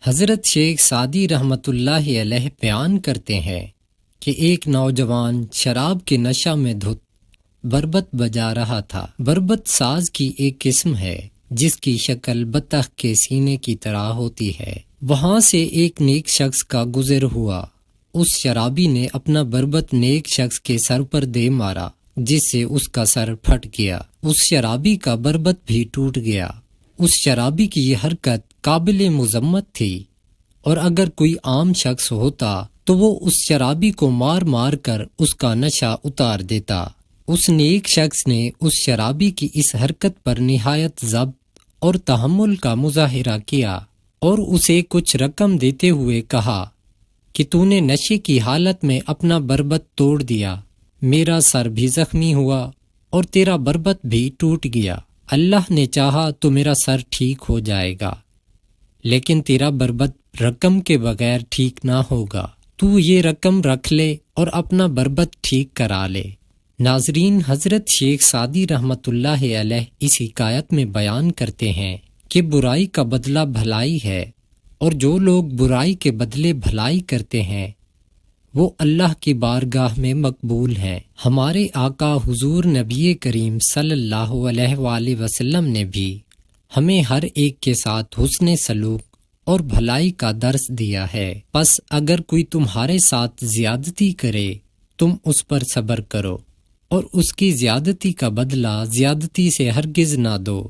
حضرت شیخ سعدی رحمۃ اللہ علیہ بیان کرتے ہیں کہ ایک نوجوان شراب کے نشہ میں دھت بربط بجا رہا تھا۔ بربط ساز کی ایک قسم ہے جس کی شکل بطخ کے سینے کی طرح ہوتی ہے۔ وہاں سے ایک نیک شخص کا گزر ہوا۔ اس شرابی نے اپنا بربط نیک شخص کے سر پر دے مارا جس سے اس کا سر پھٹ گیا۔ اس شرابی کا بربط بھی ٹوٹ گیا۔ اس شرابی کی یہ حرکت قابل مذمت تھی، اور اگر کوئی عام شخص ہوتا تو وہ اس شرابی کو مار مار کر اس کا نشہ اتار دیتا۔ اس نیک شخص نے اس شرابی کی اس حرکت پر نہایت ضبط اور تحمل کا مظاہرہ کیا اور اسے کچھ رقم دیتے ہوئے کہا کہ تو نے نشے کی حالت میں اپنا بربط توڑ دیا، میرا سر بھی زخمی ہوا اور تیرا بربط بھی ٹوٹ گیا۔ اللہ نے چاہا تو میرا سر ٹھیک ہو جائے گا، لیکن تیرا بربط رقم کے بغیر ٹھیک نہ ہوگا۔ تو یہ رقم رکھ لے اور اپنا بربط ٹھیک کرا لے۔ ناظرین، حضرت شیخ سعدی رحمۃ اللہ علیہ اس حکایت میں بیان کرتے ہیں کہ برائی کا بدلہ بھلائی ہے، اور جو لوگ برائی کے بدلے بھلائی کرتے ہیں وہ اللہ کی بارگاہ میں مقبول ہیں۔ ہمارے آقا حضور نبی کریم صلی اللہ علیہ وآلہ وسلم نے بھی ہمیں ہر ایک کے ساتھ حسن سلوک اور بھلائی کا درس دیا ہے۔ پس اگر کوئی تمہارے ساتھ زیادتی کرے تم اس پر صبر کرو، اور اس کی زیادتی کا بدلہ زیادتی سے ہرگز نہ دو۔